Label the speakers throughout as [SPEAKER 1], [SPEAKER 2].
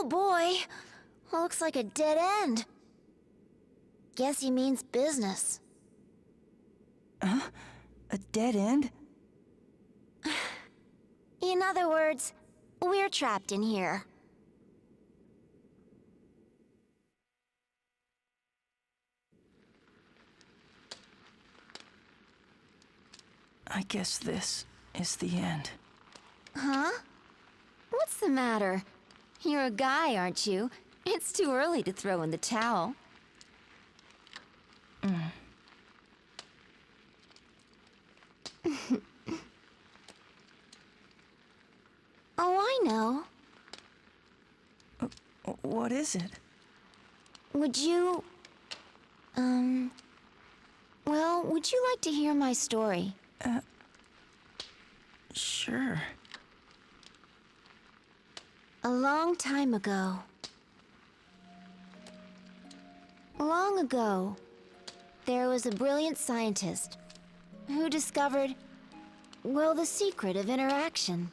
[SPEAKER 1] Oh boy, looks like a dead end. Guess he means business.
[SPEAKER 2] Huh? A dead end?
[SPEAKER 1] In other words, we're trapped in here.
[SPEAKER 2] I guess this is the end.
[SPEAKER 1] Huh? What's the matter? You're a guy, aren't you? It's too early to throw in the towel. Oh, I know.
[SPEAKER 2] What is it?
[SPEAKER 1] Would you... Well, would you like to hear my story?
[SPEAKER 2] Sure.
[SPEAKER 1] A long time ago. Long ago, there was a brilliant scientist who discovered, well, the secret of interaction.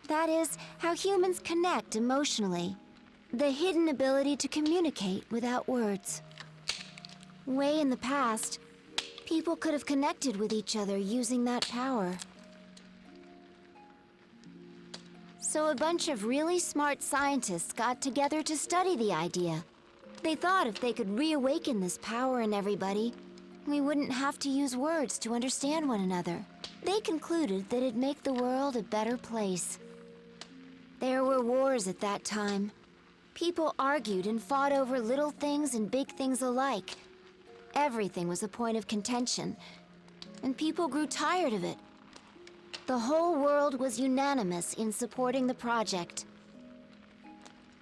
[SPEAKER 1] That is, how humans connect emotionally. The hidden ability to communicate without words. Way in the past, people could have connected with each other using that power. So a bunch of really smart scientists got together to study the idea. They thought if they could reawaken this power in everybody, we wouldn't have to use words to understand one another. They concluded that it'd make the world a better place. There were wars at that time. People argued and fought over little things and big things alike. Everything was a point of contention, and people grew tired of it. The whole world was unanimous in supporting the project.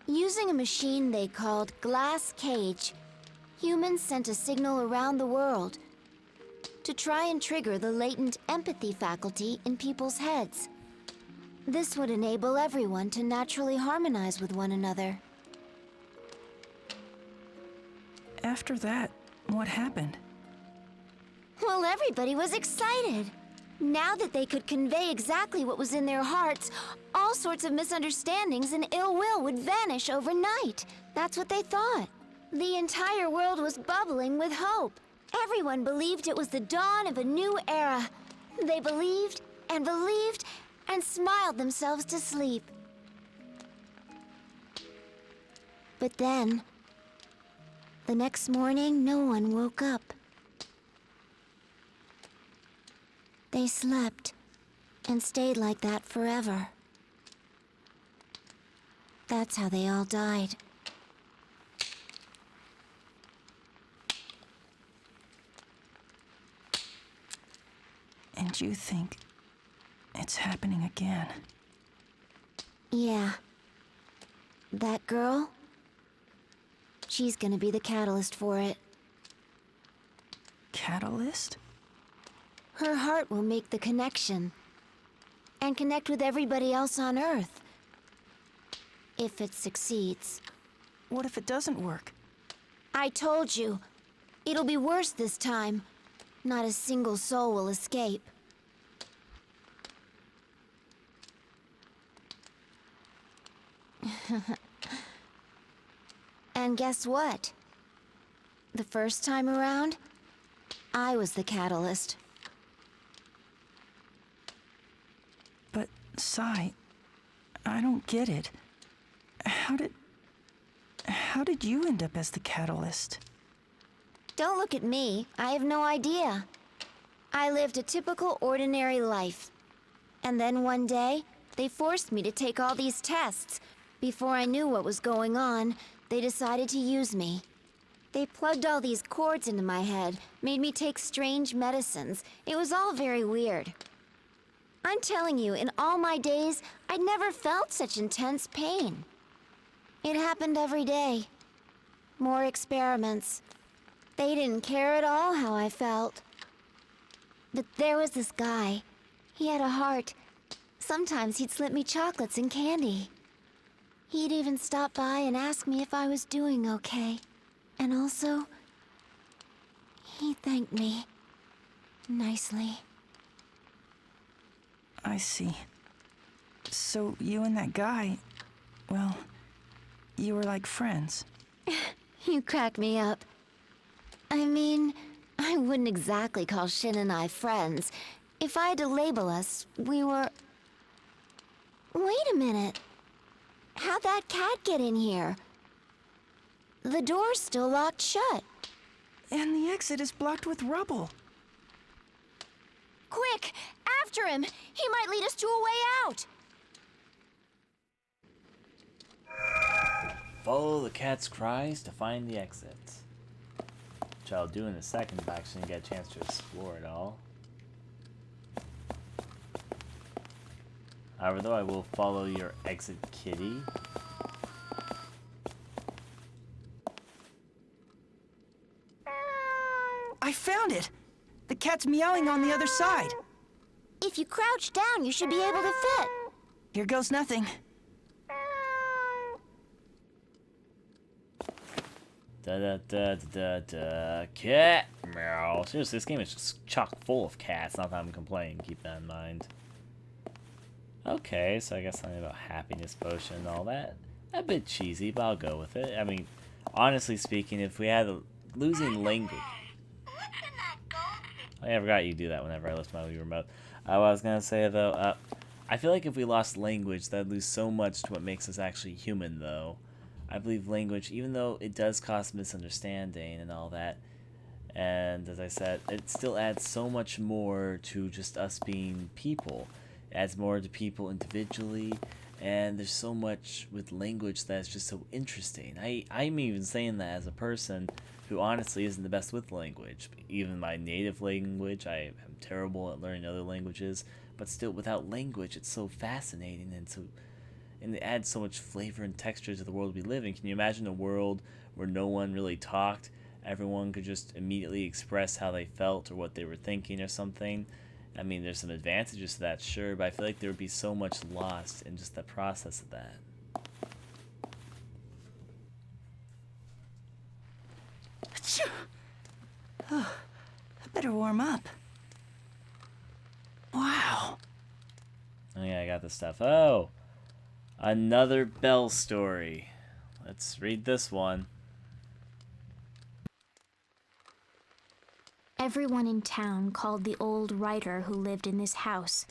[SPEAKER 1] Using a machine they called Glass Cage, humans sent a signal around the world to try and trigger the latent empathy faculty in people's heads. This would enable everyone to naturally harmonize with one another.
[SPEAKER 2] After that, what happened?
[SPEAKER 1] Well, everybody was excited. Now that they could convey exactly what was in their hearts, all sorts of misunderstandings and ill will would vanish overnight. That's what they thought. The entire world was bubbling with hope. Everyone believed it was the dawn of a new era. They believed and smiled themselves to sleep. But then, the next morning, no one woke up. They slept and stayed like that forever. That's how they all died.
[SPEAKER 2] And you think it's happening again?
[SPEAKER 1] Yeah. That girl? She's gonna be the catalyst for it.
[SPEAKER 2] Catalyst?
[SPEAKER 1] Her heart will make the connection. And connect with everybody else on Earth. If it succeeds.
[SPEAKER 2] What if it doesn't work?
[SPEAKER 1] I told you. It'll be worse this time. Not a single soul will escape. And guess what? The first time around, I was the catalyst.
[SPEAKER 2] But, Sai, I don't get it. How did you end up as the catalyst?
[SPEAKER 1] Don't look at me. I have no idea. I lived a typical, ordinary life. And then one day, they forced me to take all these tests. Before I knew what was going on, they decided to use me. They plugged all these cords into my head, made me take strange medicines. It was all very weird. I'm telling you, in all my days, I'd never felt such intense pain. It happened every day. More experiments. They didn't care at all how I felt. But there was this guy. He had a heart. Sometimes he'd slip me chocolates and candy. He'd even stop by and ask me if I was doing okay. And also, he thanked me nicely.
[SPEAKER 2] I see. So you and that guy, well, you were like friends.
[SPEAKER 1] You crack me up. I mean, I wouldn't exactly call Shin and I friends. If I had to label us, we were... Wait a minute. How'd that cat get in here? The door's still locked shut.
[SPEAKER 2] And the exit is blocked with rubble.
[SPEAKER 1] Quick! After him! He might lead us to a way out!
[SPEAKER 3] Follow the cat's cries to find the exit. Which I'll do in a second if I actually get a chance to explore it all. However, though, I will follow your exit, kitty.
[SPEAKER 2] I found it! The cat's meowing on the other side.
[SPEAKER 1] If you crouch down, you should be able to fit.
[SPEAKER 2] Here goes nothing.
[SPEAKER 3] Da da da da da. Cat meow. Seriously, this game is just chock full of cats. Not that I'm complaining. Keep that in mind. Okay, so I guess something about happiness potion and all that. A bit cheesy, but I'll go with it. I mean, honestly speaking, if we had a losing language. Oh yeah, I forgot you do that whenever I lift my Wii remote. What I was gonna say though, I feel like if we lost language, that'd lose so much to what makes us actually human, though. I believe language, even though it does cause misunderstanding and all that, and as I said, it still adds so much more to just us being people. It adds more to people individually, and there's so much with language that's just so interesting. I'm even saying that as a person who honestly isn't the best with language. Even my native language, I am terrible at learning other languages, but still without language it's so fascinating and it adds so much flavor and texture to the world we live in. Can you imagine a world where no one really talked? Everyone could just immediately express how they felt or what they were thinking or something. I mean, there's some advantages to that, sure, but I feel like there would be so much lost in just the process of that.
[SPEAKER 2] Oh, I better warm up. Wow.
[SPEAKER 3] Oh yeah, I got this stuff. Oh, another Bell story. Let's read this one.
[SPEAKER 4] Everyone in town called the old writer who lived in this house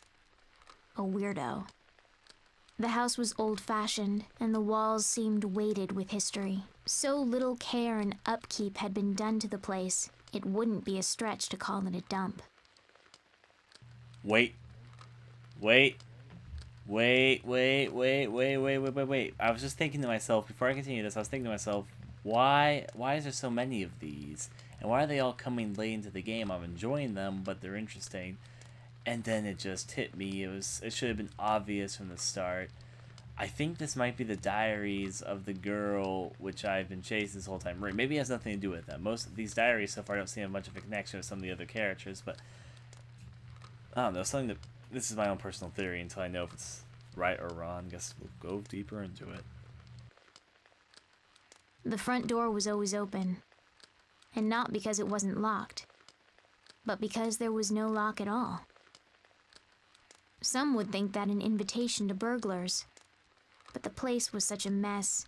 [SPEAKER 4] a weirdo. The house was old-fashioned, and the walls seemed weighted with history. So little care and upkeep had been done to the place, it wouldn't be a stretch to call it a dump.
[SPEAKER 3] Wait. I was just thinking to myself, before I continue this, I was thinking to myself, why is there so many of these? And why are they all coming late into the game? I'm enjoying them, but they're interesting. And then it just hit me. It should have been obvious from the start. I think this might be the diaries of the girl which I've been chasing this whole time. Maybe it has nothing to do with them. Most of these diaries so far don't seem to have much of a connection with some of the other characters, but I don't know, this is my own personal theory until I know if it's right or wrong. I guess we'll go deeper into it.
[SPEAKER 4] The front door was always open, and not because it wasn't locked, but because there was no lock at all. Some would think that an invitation to burglars, but the place was such a mess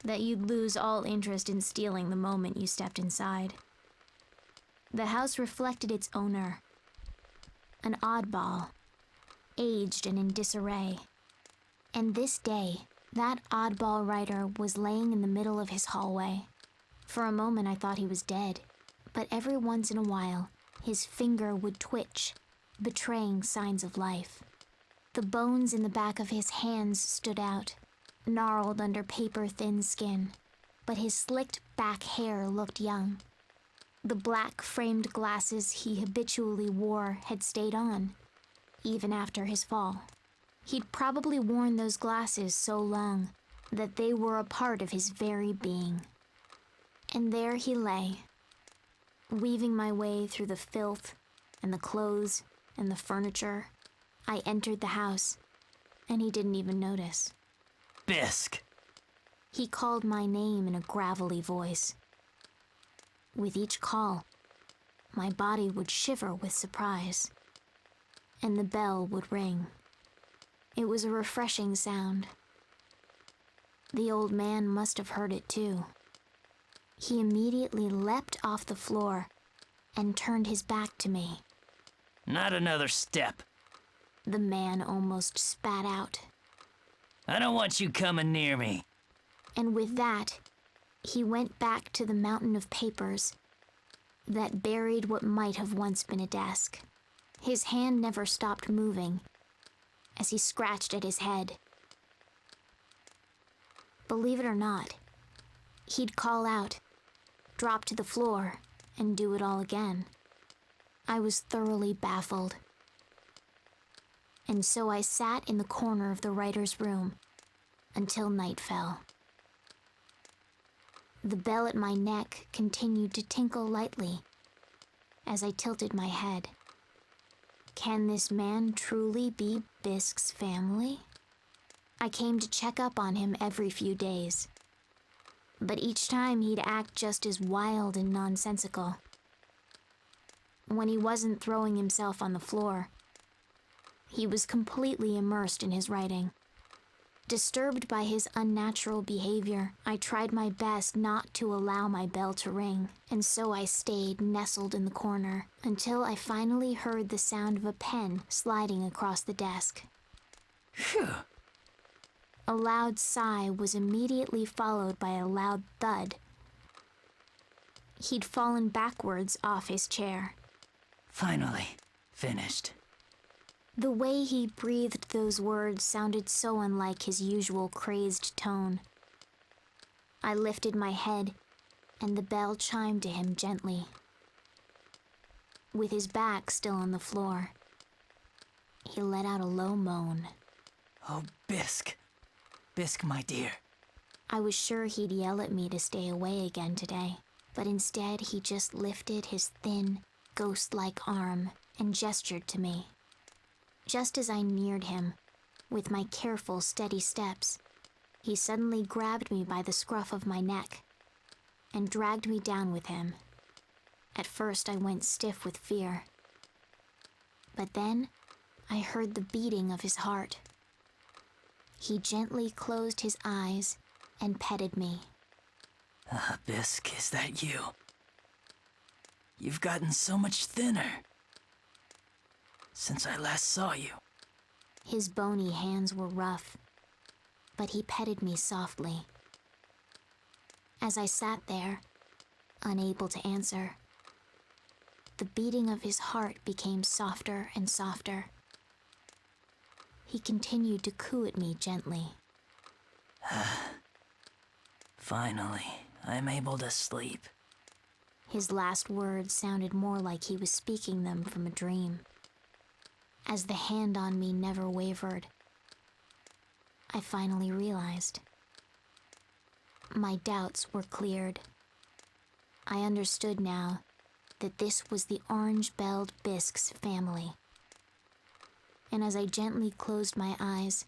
[SPEAKER 4] that you'd lose all interest in stealing the moment you stepped inside. The house reflected its owner, an oddball, aged and in disarray. And this day, that oddball writer was laying in the middle of his hallway. For a moment I thought he was dead, but every once in a while, his finger would twitch, betraying signs of life. The bones in the back of his hands stood out, gnarled under paper-thin skin, but his slicked back hair looked young. The black framed glasses he habitually wore had stayed on, even after his fall. He'd probably worn those glasses so long that they were a part of his very being. And there he lay, weaving my way through the filth and the clothes and the furniture. I entered the house, and he didn't even notice.
[SPEAKER 2] Bisque.
[SPEAKER 4] He called my name in a gravelly voice. With each call, my body would shiver with surprise, and the bell would ring. It was a refreshing sound. The old man must have heard it too. He immediately leapt off the floor and turned his back to me.
[SPEAKER 5] Not another step.
[SPEAKER 4] The man almost spat out.
[SPEAKER 5] I don't want you coming near me.
[SPEAKER 4] And with that, he went back to the mountain of papers that buried what might have once been a desk. His hand never stopped moving as he scratched at his head. Believe it or not, he'd call out, drop to the floor, and do it all again. I was thoroughly baffled. And so I sat in the corner of the writer's room until night fell. The bell at my neck continued to tinkle lightly as I tilted my head. Can this man truly be Bisk's family? I came to check up on him every few days, but each time he'd act just as wild and nonsensical. When he wasn't throwing himself on the floor, he was completely immersed in his writing. Disturbed by his unnatural behavior, I tried my best not to allow my bell to ring, and so I stayed nestled in the corner until I finally heard the sound of a pen sliding across the desk.
[SPEAKER 5] Phew.
[SPEAKER 4] A loud sigh was immediately followed by a loud thud. He'd fallen backwards off his chair.
[SPEAKER 5] Finally, finished.
[SPEAKER 4] The way he breathed those words sounded so unlike his usual crazed tone. I lifted my head, and the bell chimed to him gently. With his back still on the floor, he let out a low moan.
[SPEAKER 5] Oh, Bisk. Bisk, my dear.
[SPEAKER 4] I was sure he'd yell at me to stay away again today, but instead he just lifted his thin, ghost-like arm and gestured to me. Just as I neared him, with my careful, steady steps, he suddenly grabbed me by the scruff of my neck and dragged me down with him. At first, I went stiff with fear, but then I heard the beating of his heart. He gently closed his eyes and petted me.
[SPEAKER 5] Bisk, is that you? You've gotten so much thinner since I last saw you.
[SPEAKER 4] His bony hands were rough, but he petted me softly. As I sat there, unable to answer, the beating of his heart became softer and softer. He continued to coo at me gently.
[SPEAKER 5] Finally, I'm able to sleep.
[SPEAKER 4] His last words sounded more like he was speaking them from a dream. As the hand on me never wavered, I finally realized. My doubts were cleared. I understood now that this was the orange-belled Bisk's family. And as I gently closed my eyes,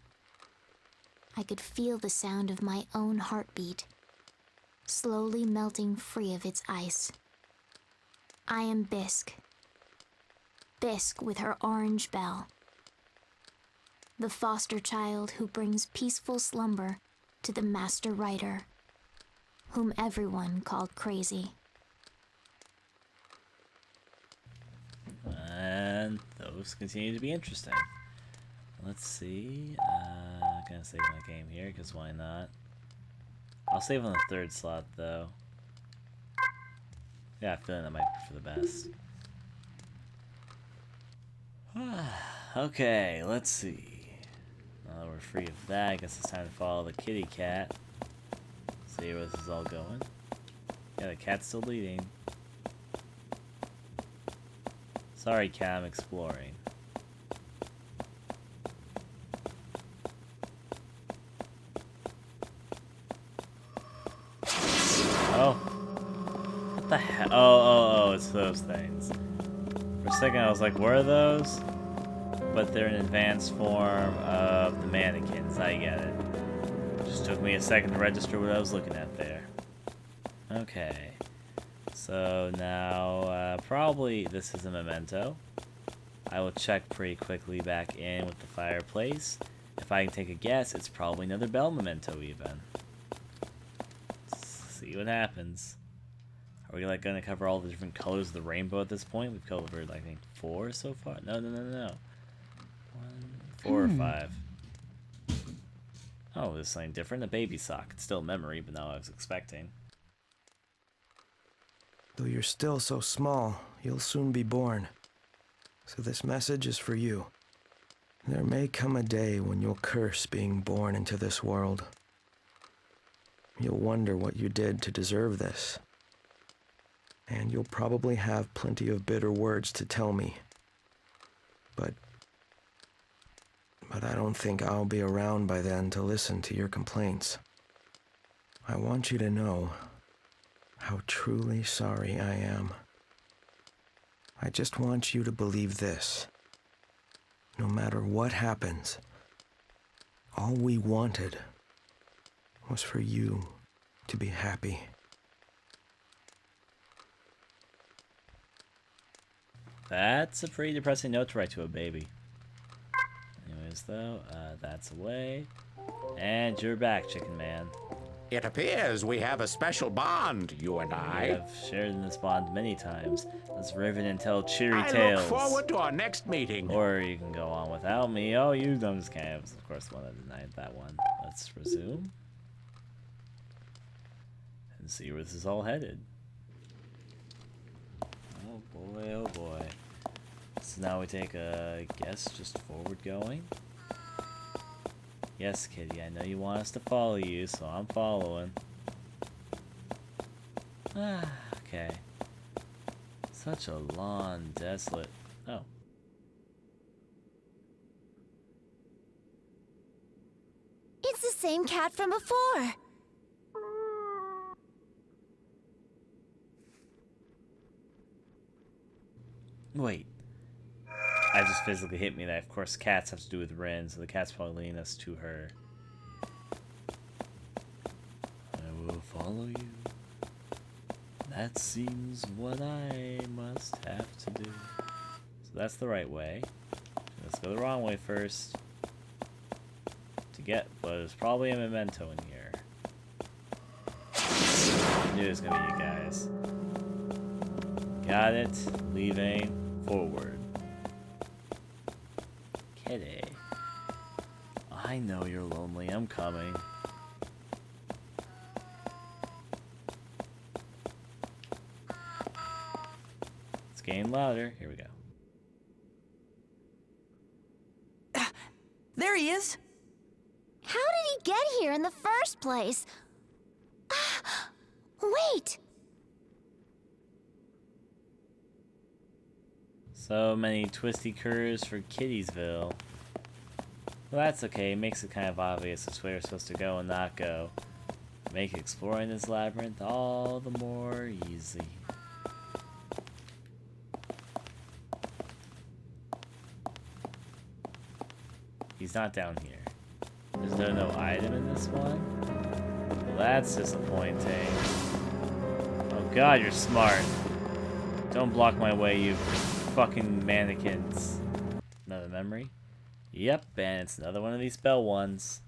[SPEAKER 4] I could feel the sound of my own heartbeat, slowly melting free of its ice. I am Bisk. Bisk with her orange bell. The foster child who brings peaceful slumber to the master writer, whom everyone called crazy.
[SPEAKER 3] And those continue to be interesting. Let's see. I'm gonna save my game here, because why not? I'll save on the third slot, though. Yeah, I feel that might be for the best. Okay, let's see. Now that we're free of that, I guess it's time to follow the kitty cat. See where this is all going. Yeah, the cat's still bleeding. Sorry, cat, I'm exploring. Oh. What the hell? Oh, it's those things. For a second I was like, where are those? But they're an advanced form of the mannequins. I get it. Just took me a second to register what I was looking at there. Okay. So now, probably this is a memento. I will check pretty quickly back in with the fireplace. If I can take a guess, it's probably another bell memento even. see what happens. Are we like gonna cover all the different colors of the rainbow at this point? We've covered, I think, 4 so far. No. 1, 4 or 5. Oh, there's something different. A baby sock. It's still a memory, but not what I was expecting.
[SPEAKER 6] Though you're still so small, you'll soon be born. So this message is for you. There may come a day when you'll curse being born into this world. You'll wonder what you did to deserve this. And you'll probably have plenty of bitter words to tell me. But I don't think I'll be around by then to listen to your complaints. I want you to know how truly sorry I am. I just want you to believe this. No matter what happens, all we wanted was for you to be happy.
[SPEAKER 3] That's a pretty depressing note to write to a baby. Anyways, though, that's away. And you're back, Chicken Man.
[SPEAKER 7] It appears we have a special bond, you and
[SPEAKER 3] We
[SPEAKER 7] I.
[SPEAKER 3] have shared in this bond many times. Let's rivet and tell cheery
[SPEAKER 7] I
[SPEAKER 3] tales.
[SPEAKER 7] look forward to our next meeting.
[SPEAKER 3] Or you can go on without me. Oh, I'm just kidding. I was, of course, the one that denied that one. Let's resume. And see where this is all headed. Oh boy, oh boy. So now we take a guess, just forward going. Yes, Kitty, I know you want us to follow you, so I'm following. Ah, okay. Such a long, desolate... Oh.
[SPEAKER 1] It's the same cat from before.
[SPEAKER 3] Wait. I just physically hit me that, of course, cats have to do with Ren, so the cat's probably leading us to her. I will follow you. That seems what I must have to do. So that's the right way. Let's go the wrong way first. To get what is probably a memento in here. I knew it was gonna be you guys. Got it. Leaving forward. Kitty. I know you're lonely. I'm coming. It's getting louder. Here we go.
[SPEAKER 2] There he is.
[SPEAKER 1] How did he get here in the first place? Wait!
[SPEAKER 3] So many twisty curves for Kittiesville. Well, that's okay. It makes it kind of obvious which way we're supposed to go and not go. Make exploring this labyrinth all the more easy. He's not down here. There's no item in this one? Well, that's disappointing. Oh god, you're smart. Don't block my way, you fucking mannequins. Another memory? Yep, and it's another one of these bell ones.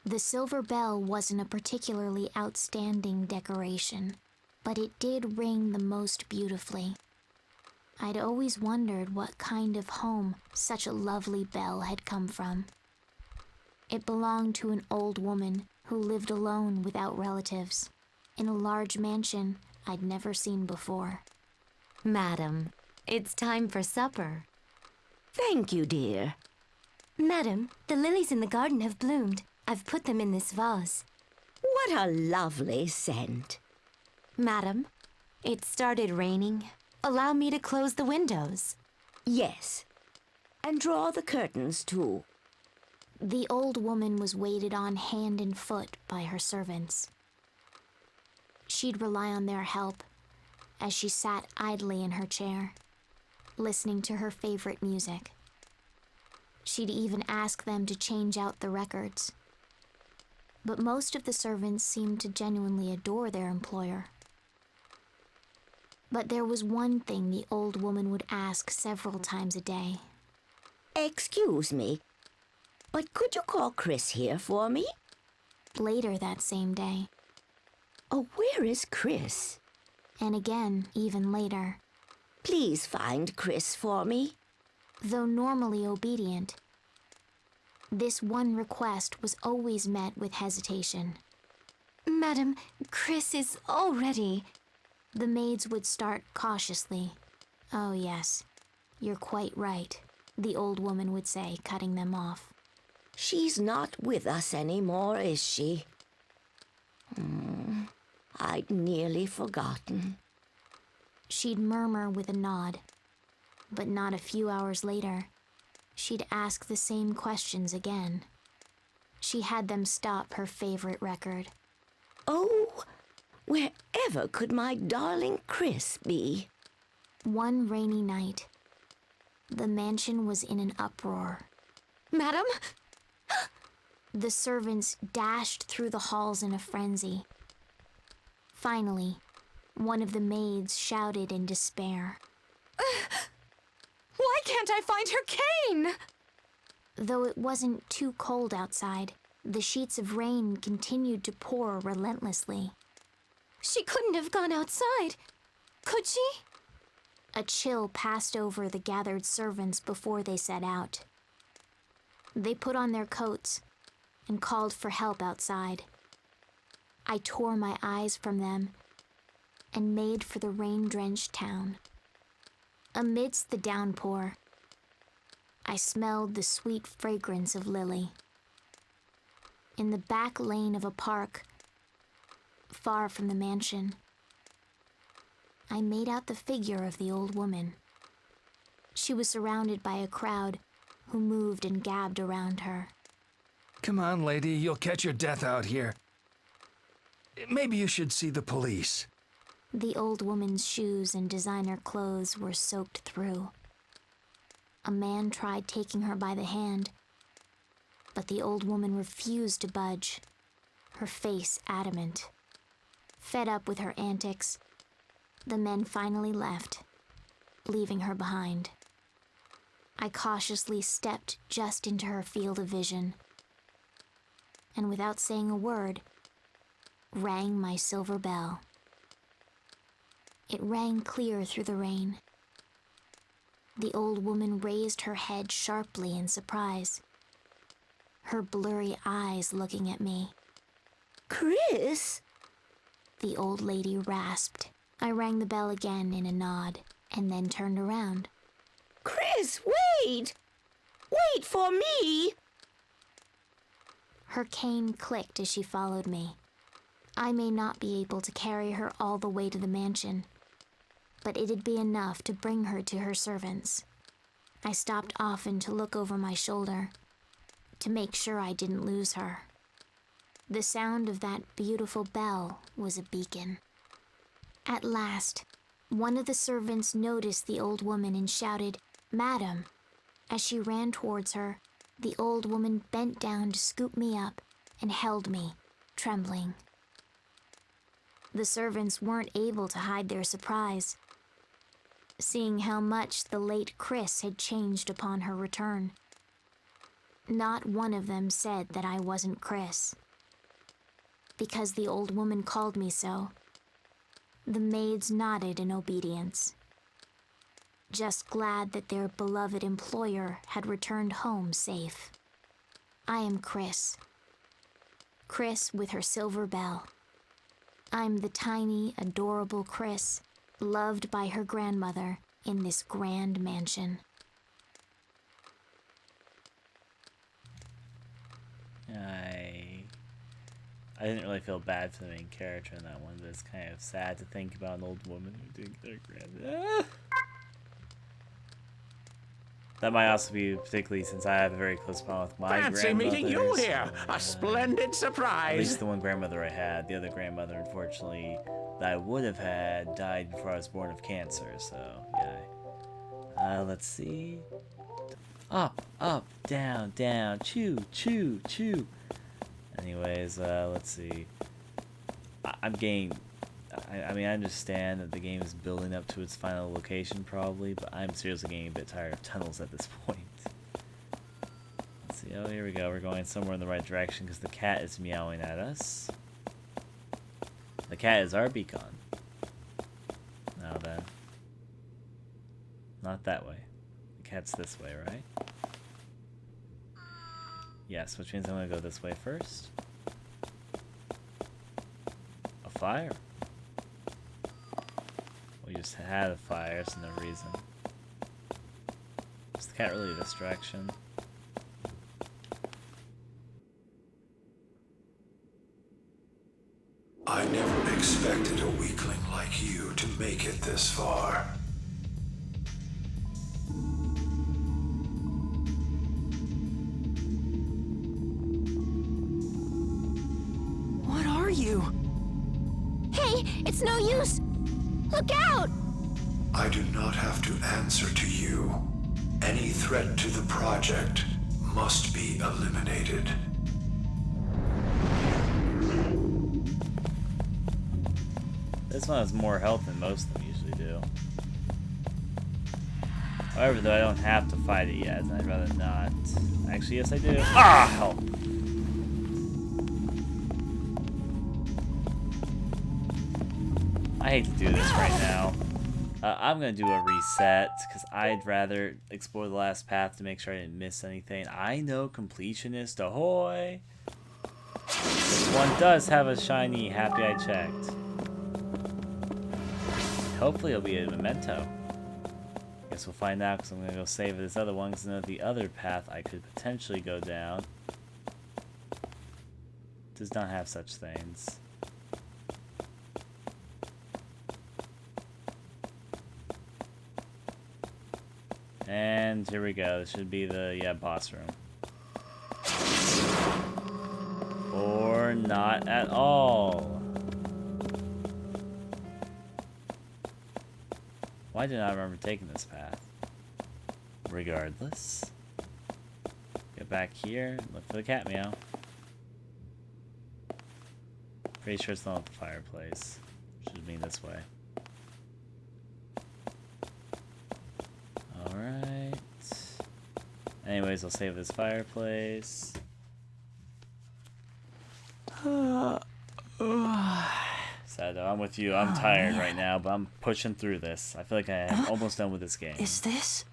[SPEAKER 4] The silver bell wasn't a particularly outstanding decoration, but it did ring the most beautifully. I'd always wondered what kind of home such a lovely bell had come from. It belonged to an old woman who lived alone without relatives, in a large mansion I'd never seen before.
[SPEAKER 8] Madam, it's time for supper.
[SPEAKER 9] Thank you, dear.
[SPEAKER 8] Madam, the lilies in the garden have bloomed. I've put them in this vase.
[SPEAKER 9] What a lovely scent.
[SPEAKER 8] Madam, it started raining. Allow me to close the windows.
[SPEAKER 9] Yes. And draw the curtains, too.
[SPEAKER 4] The old woman was waited on hand and foot by her servants. She'd rely on their help as she sat idly in her chair, listening to her favorite music. She'd even ask them to change out the records. But most of the servants seemed to genuinely adore their employer. But there was one thing the old woman would ask several times a day.
[SPEAKER 9] Excuse me, but could you call Chris here for me?
[SPEAKER 4] Later that same day,
[SPEAKER 9] Oh, where is Chris?
[SPEAKER 4] and again even later.
[SPEAKER 9] Please find Chris for me.
[SPEAKER 4] Though normally obedient, this one request was always met with hesitation.
[SPEAKER 8] Madam, Chris is already.
[SPEAKER 4] The maids would start cautiously. Oh, yes, you're quite right, the old woman would say, cutting them off.
[SPEAKER 9] She's not with us anymore, is she? I'd nearly forgotten.
[SPEAKER 4] She'd murmur with a nod, but not a few hours later, she'd ask the same questions again. She had them stop her favorite record.
[SPEAKER 9] Oh, wherever could my darling Chris be?
[SPEAKER 4] One rainy night, the mansion was in an uproar.
[SPEAKER 8] Madam?
[SPEAKER 4] The servants dashed through the halls in a frenzy. Finally, one of the maids shouted in despair.
[SPEAKER 8] Why can't I find her cane?
[SPEAKER 4] Though it wasn't too cold outside, the sheets of rain continued to pour relentlessly.
[SPEAKER 8] She couldn't have gone outside. Could she?
[SPEAKER 4] A chill passed over the gathered servants before they set out. They put on their coats and called for help outside. I tore my eyes from them and made for the rain-drenched town. Amidst the downpour, I smelled the sweet fragrance of lily. In the back lane of a park, far from the mansion, I made out the figure of the old woman. She was surrounded by a crowd who moved and gabbed around her.
[SPEAKER 10] Come on, lady, you'll catch your death out here. Maybe you should see the police.
[SPEAKER 4] The old woman's shoes and designer clothes were soaked through. A man tried taking her by the hand, but the old woman refused to budge, her face adamant. Fed up with her antics, the men finally left, leaving her behind. I cautiously stepped just into her field of vision, and without saying a word, rang my silver bell. It rang clear through the rain. The old woman raised her head sharply in surprise, her blurry eyes looking at me.
[SPEAKER 9] Chris?
[SPEAKER 4] The old lady rasped. I rang the bell again in a nod, and then turned around.
[SPEAKER 9] Chris, wait! Wait for me!
[SPEAKER 4] Her cane clicked as she followed me. I may not be able to carry her all the way to the mansion, but it'd be enough to bring her to her servants. I stopped often to look over my shoulder, to make sure I didn't lose her. The sound of that beautiful bell was a beacon. At last, one of the servants noticed the old woman and shouted, "Madam." As she ran towards her, the old woman bent down to scoop me up and held me, trembling. The servants weren't able to hide their surprise, seeing how much the late Chris had changed upon her return. Not one of them said that I wasn't Chris, because the old woman called me so. The maids nodded in obedience, just glad that their beloved employer had returned home safe. I am Chris. Chris with her silver bell. I'm the tiny, adorable Chris, loved by her grandmother in this grand mansion.
[SPEAKER 3] I didn't really feel bad for the main character in that one, but it's kind of sad to think about an old woman who didn't get her grand. That might also be particularly since I have a very close bond with my
[SPEAKER 7] Fancy
[SPEAKER 3] grandmother.
[SPEAKER 7] meeting you here.
[SPEAKER 3] so,
[SPEAKER 7] A splendid
[SPEAKER 3] At
[SPEAKER 7] surprise.
[SPEAKER 3] least the one grandmother I had. The other grandmother, unfortunately, that I would have had died before I was born of cancer, so, yeah. Let's see. Up, up, down, down, chew, chew, chew. Anyways, let's see. I'm getting... I mean, I understand that the game is building up to its final location, probably, but I'm seriously getting a bit tired of tunnels at this point. Let's See, oh, here we go. We're going somewhere in the right direction because the cat is meowing at us. The cat is our beacon. Now then. Not that way. The cat's this way, right? Yes, which means I'm gonna go this way first. A fire. We just had a fire, so no reason. Is the cat really this direction?
[SPEAKER 11] I never expected a weakling like you to make it this far.
[SPEAKER 2] What are you?
[SPEAKER 1] Hey, it's no use! Look out!
[SPEAKER 11] I do not have to answer to you. Any threat to the project must be eliminated.
[SPEAKER 3] This one has more health than most of them usually do. However, though, I don't have to fight it yet, and I'd rather not. Actually, yes, I do. Ah, hell! I hate to do this right now. I'm gonna do a reset, because I'd rather explore the last path to make sure I didn't miss anything. I know, completionist, ahoy! This one does have a shiny, happy I checked. Hopefully it'll be a memento. Guess we'll find out, because I'm gonna go save this other one, because I know the other path I could potentially go down does not have such things. And here we go. This should be the boss room. Or not at all. Why did I remember taking this path? Regardless. Get back here and look for the cat meow. Pretty sure it's not the fireplace. Should be this way. Alright. Anyways, I'll save this fireplace. Sad though, I'm with you. I'm tired right now, but I'm pushing through this. I feel like I am almost done with this game.
[SPEAKER 2] Is this?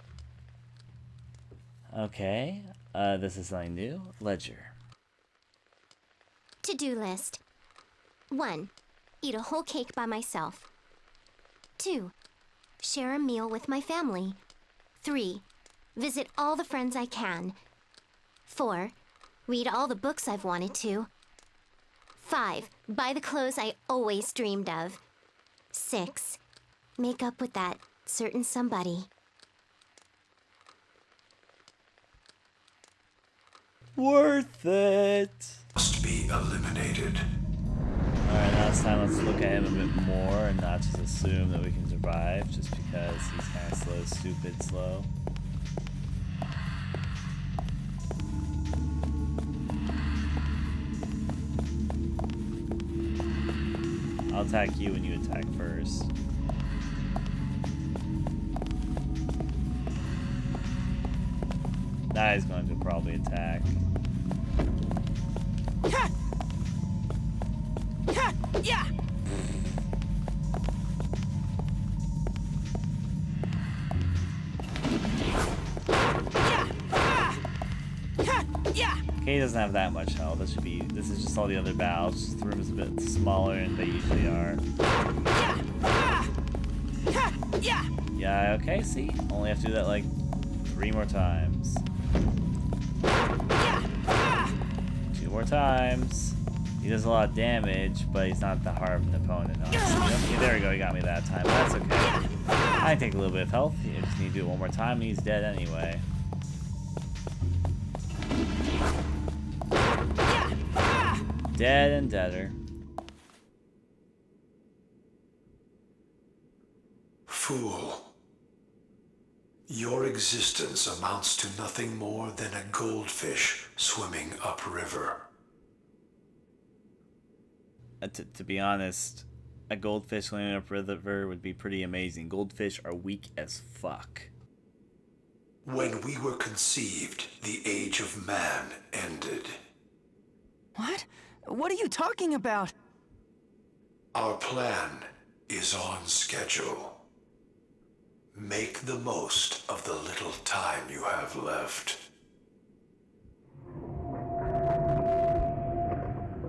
[SPEAKER 3] Okay. This is something new. Ledger.
[SPEAKER 1] To-do list. 1. Eat a whole cake by myself. 2. Share a meal with my family. 3. Visit all the friends I can. 4. Read all the books I've wanted to. 5. Buy the clothes I always dreamed of. 6. Make up with that certain somebody.
[SPEAKER 3] Worth it!
[SPEAKER 11] Must be eliminated.
[SPEAKER 3] Alright, now it's time let's look at him a bit more and not just assume that we can survive just because he's kind of slow, stupid, slow. I'll attack you when you attack first. Now he's going to probably attack.
[SPEAKER 2] Yeah.
[SPEAKER 3] Okay, he doesn't have that much health. This is just all the other battles. The room is a bit smaller than they usually are. Yeah, okay, see? Only have to do that like 3 more times. 2 more times. He does a lot of damage, but he's not that hard of an opponent. Okay, there we go, he got me that time. That's okay. I take a little bit of health. You just need to do it one more time, and he's dead anyway. Dead and deader.
[SPEAKER 11] Fool. Your existence amounts to nothing more than a goldfish swimming upriver.
[SPEAKER 3] To be honest, a goldfish swimming upriver would be pretty amazing. Goldfish are weak as fuck.
[SPEAKER 11] When we were conceived, the age of man ended.
[SPEAKER 2] What? What are you talking about?
[SPEAKER 11] Our plan is on schedule. Make the most of the little time you have left.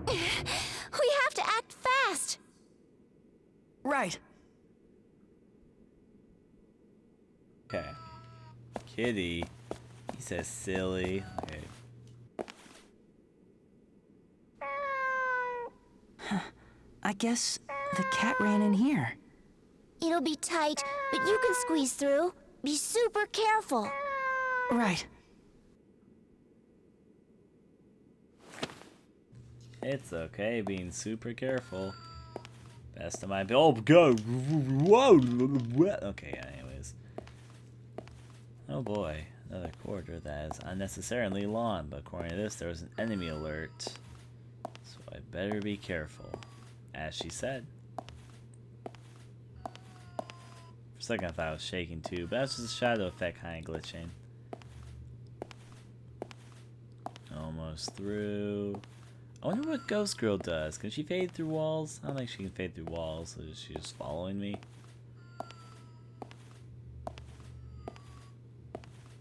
[SPEAKER 1] We have to act fast!
[SPEAKER 2] Right.
[SPEAKER 3] Okay. Kitty. He says silly. Okay.
[SPEAKER 2] I guess the cat ran in here.
[SPEAKER 1] It'll be tight, but you can squeeze through. Be super careful.
[SPEAKER 2] Right.
[SPEAKER 3] It's okay being super careful. Best of my oh go whoa. Okay, anyways. Oh boy, another corridor that is unnecessarily long, but according to this there was an enemy alert. So I better be careful. As she said. For a second I thought I was shaking too, but that's just a shadow effect kind of glitching. Almost through. I wonder what Ghost Girl does. Can she fade through walls? I don't think she can fade through walls. So is she just following me?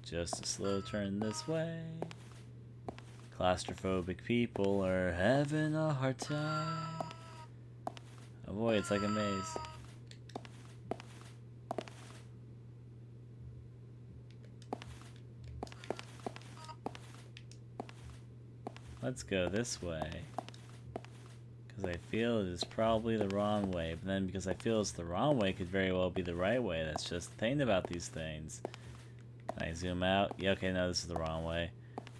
[SPEAKER 3] Just a slow turn this way. Claustrophobic people are having a hard time. Oh boy, it's like a maze. Let's go this way. Because I feel it is probably the wrong way. But then because I feel it's the wrong way, it could very well be the right way. That's just the thing about these things. Can I zoom out? Yeah, okay, no, this is the wrong way.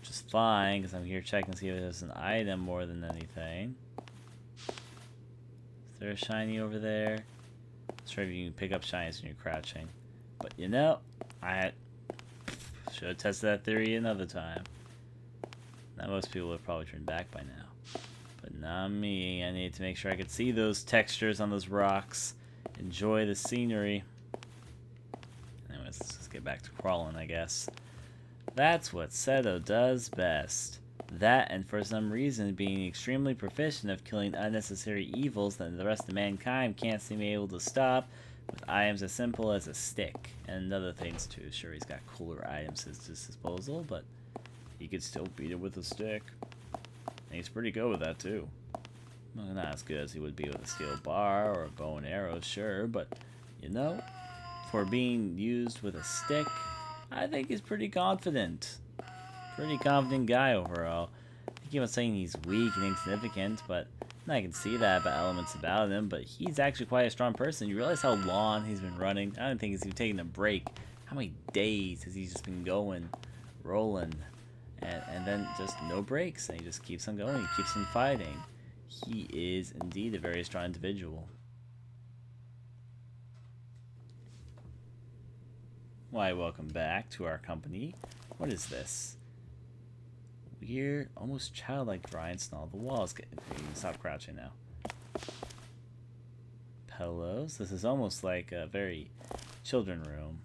[SPEAKER 3] Which is fine, because I'm here checking to see if there's an item more than anything. Is there a shiny over there? I'm not sure if you can pick up shinies when you're crouching. But you know, I should have tested that theory another time. Now most people have probably turned back by now. But not me. I need to make sure I could see those textures on those rocks. Enjoy the scenery. Anyways, let's just get back to crawling, I guess. That's what Seto does best. That, and for some reason, being extremely proficient of killing unnecessary evils that the rest of mankind can't seem able to stop with items as simple as a stick. And other things too. Sure, he's got cooler items at his disposal, but he could still beat it with a stick. And he's pretty good with that too. Well, not as good as he would be with a steel bar or a bow and arrow, sure, but you know, for being used with a stick, I think he's pretty confident. Pretty confident guy overall. I keep on saying he's weak and insignificant, but I can see that by elements about him, but he's actually quite a strong person. You realize how long he's been running? I don't think he's even taking a break. How many days has he just been going, rolling, and then just no breaks, and he just keeps on going, he keeps on fighting. He is indeed a very strong individual. Why, welcome back to our company. What is this? Weird, almost childlike dryness on all the walls. You can stop crouching now. Pillows. This is almost like a very children room.